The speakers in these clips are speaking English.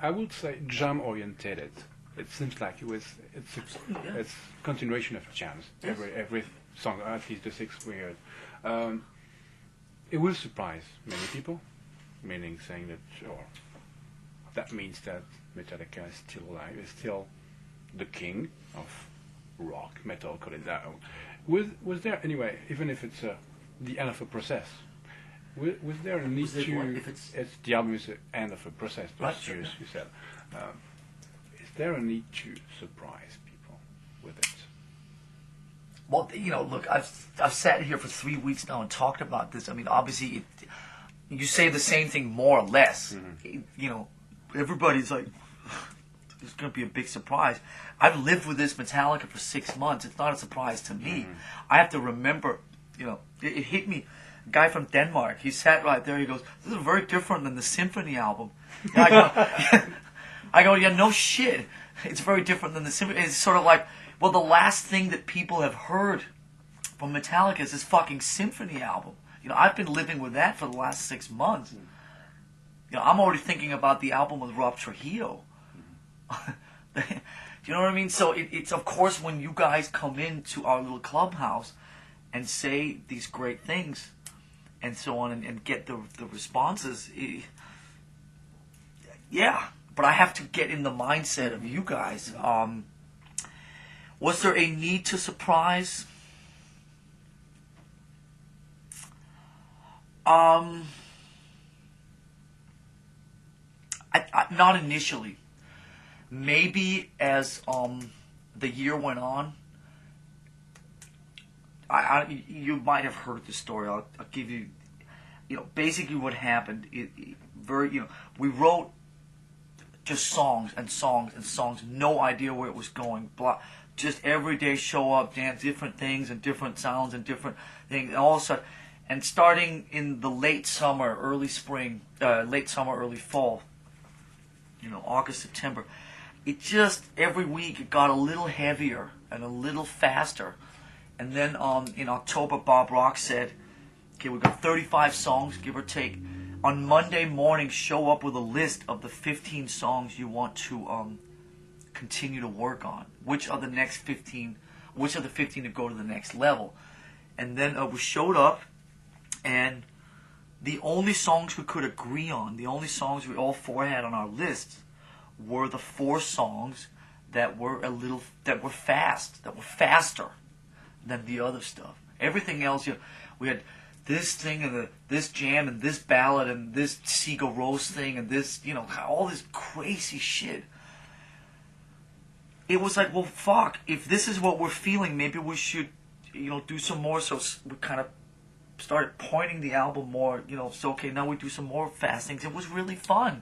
I would say jam oriented. It seems like it's continuation of jams. Yes. Every song, at least the six we heard. It will surprise many people, meaning saying that, or that means that Metallica is still alive, is still the king of rock, metal, call it that. Was there anyway, even if it's the end of a process? Was there a need to? It's the album is the end of a process. Right, Those years you said. Is there a need to surprise people with it? Well, look, I've sat here for 3 weeks now and talked about this. I mean, obviously, you say the same thing more or less. Mm-hmm. Everybody's like, it's going to be a big surprise. I've lived with this Metallica for 6 months. It's not a surprise to me. Mm-hmm. I have to remember, it hit me. A guy from Denmark, he sat right there. He goes, "This is very different than the Symphony album." I go, yeah, no shit. It's very different than the Symphony. It's sort of like, well, the last thing that people have heard from Metallica is this fucking Symphony album. I've been living with that for the last 6 months. I'm already thinking about the album with Rob Trujillo. Do you know what I mean? So it's of course when you guys come into our little clubhouse and say these great things and so on and get the responses. Yeah, but I have to get in the mindset of you guys. Was there a need to surprise? Not initially. Maybe as the year went on. You might have heard the story. I'll give you. Basically what happened. We wrote just songs and songs and songs. No idea where it was going. Blah. Just every day show up, dance different things and different sounds and different things. And all of a sudden, and starting in the late summer, early spring, late summer, early fall. August, September. It just every week it got a little heavier and a little faster. And then in October, Bob Rock said, "Okay, we've got 35 songs, give or take. On Monday morning, show up with a list of the 15 songs you want to continue to work on. Which are the next 15? Which are the 15 to go to the next level?" And then we showed up, and the only songs we could agree on, the only songs we all four had on our list, were the 4 songs that were faster than the other stuff. Everything else, we had this thing and this jam and this ballad and this Sigur Rós thing and this, all this crazy shit. It was like, well, fuck, if this is what we're feeling, maybe we should, do some more. So we kind of started pointing the album more, so okay, now we do some more fast things. It was really fun.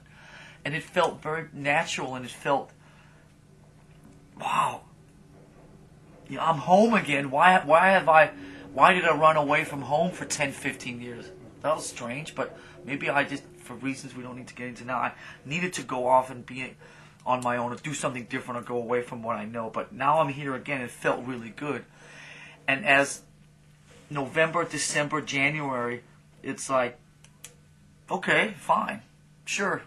And it felt very natural, and it felt, wow, I'm home again. Why did I run away from home for 10, 15 years? That was strange, but maybe I just, for reasons we don't need to get into now, I needed to go off and be on my own or do something different or go away from what I know. But now I'm here again. It felt really good. And as November, December, January, it's like, okay, fine, sure.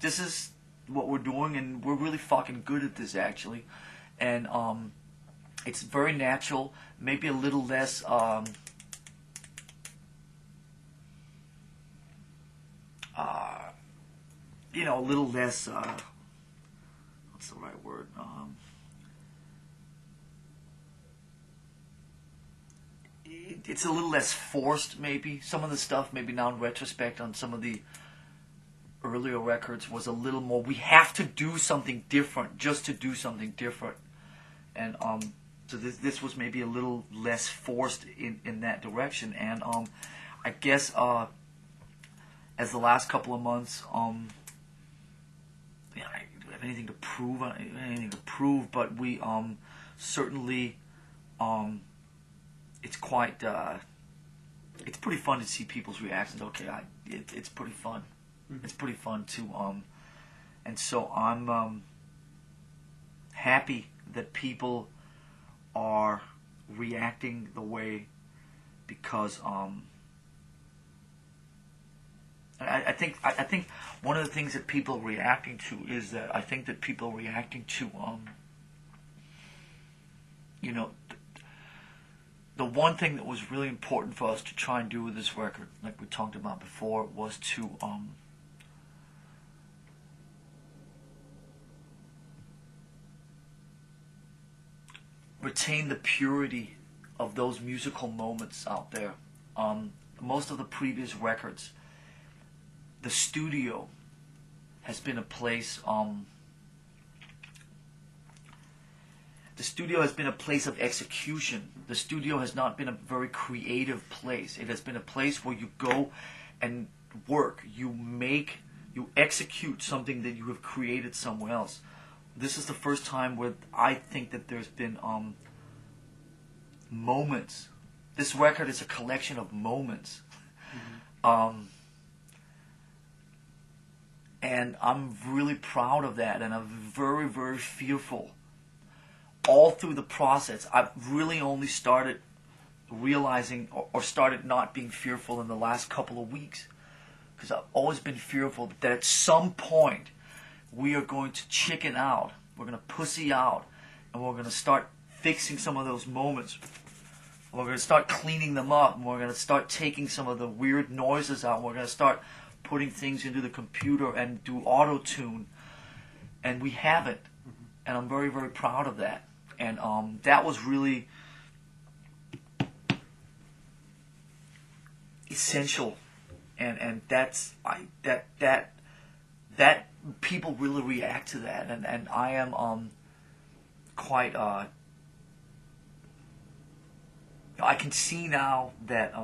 This is what we're doing, and we're really fucking good at this, actually. And it's very natural, maybe a little less, a little less, what's the right word? It's a little less forced, maybe. Some of the stuff, maybe now in retrospect, on some of the earlier records was a little more, we have to do something different just to do something different. And so this was maybe a little less forced in that direction. And I guess as the last couple of months, I don't have anything to prove, but we certainly it's quite it's pretty fun to see people's reactions. Okay, it's pretty fun. It's pretty fun too, and so I'm happy that people are reacting the way, because I think one of the things that people are reacting to is that I think that people are reacting to you know, the one thing that was really important for us to try and do with this record, like we talked about before, was to retain the purity of those musical moments out there. Most of the previous records, the studio has been a place. The studio has been a place of execution. The studio has not been a very creative place. It has been a place where you go and work. You execute something that you have created somewhere else. This is the first time where I think that there's been moments. This record is a collection of moments. Mm-hmm. And I'm really proud of that, and I'm very, very fearful. All through the process, I've really only started realizing or started not being fearful in the last couple of weeks. Because I've always been fearful that at some point we are going to chicken out, we're going to pussy out, and we're going to start fixing some of those moments. We're going to start cleaning them up, and we're going to start taking some of the weird noises out. We're going to start putting things into the computer and do auto-tune. And we haven't. And I'm very, very proud of that. And that was really essential. And that's that people really react to that. And I am quite I can see now that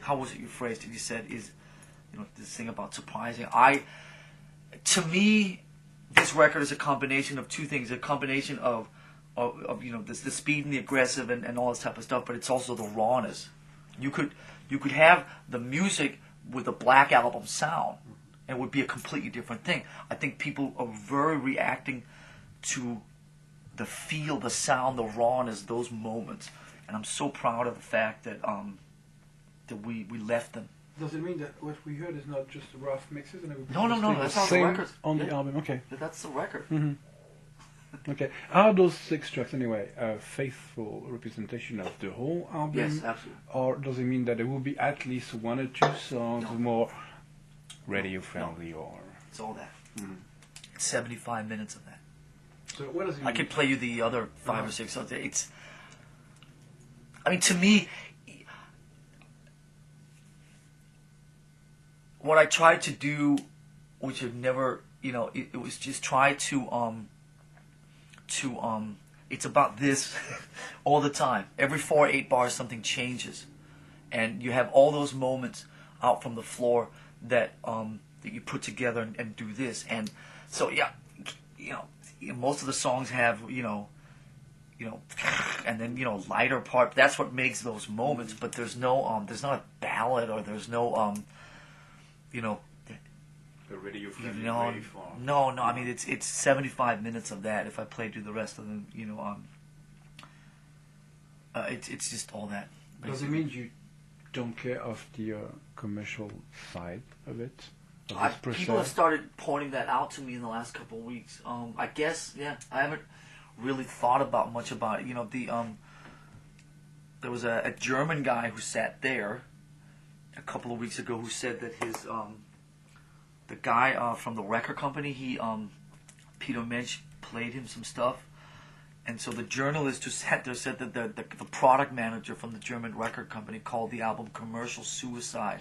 how was it you phrased it? You said is this thing about surprising. To me, this record is a combination of two things. A combination of the speed and the aggressive and all this type of stuff, but it's also the rawness. You could have the music with a Black Album sound, and it would be a completely different thing. I think people are very reacting to the feel, the sound, the rawness, those moments, and I'm so proud of the fact that that we left them. Does it mean that what we heard is not just rough mixes? And No, that's on the record. On the album, okay. That's the record. Mm-hmm. Okay. Are those 6 tracks anyway a faithful representation of the whole album? Yes, absolutely. Or does it mean that there will be at least 1 or 2 songs more radio-friendly? Or it's all that. Mm-hmm. It's 75 minutes of that. So what does it mean? I could play you the other 5 or 6. It's. I mean, to me, what I tried to do, which I've never, it was just try to it's about this all the time. Every 4 or 8 bars something changes, and you have all those moments out from the floor that that you put together and do this. And so most of the songs have and then lighter part. That's what makes those moments. But there's no there's not a ballad, or there's no the radio-friendly No. I mean, it's 75 minutes of that. If I played you the rest of them, it's just all that. Basically. Does it mean you don't care of the commercial side of it? People have started pointing that out to me in the last couple of weeks. I guess, yeah. I haven't really thought much about it. There was a German guy who sat there a couple of weeks ago who said that his the guy from the record company, Peter Mensch, played him some stuff, and so the journalist who sat there said that the product manager from the German record company called the album commercial suicide.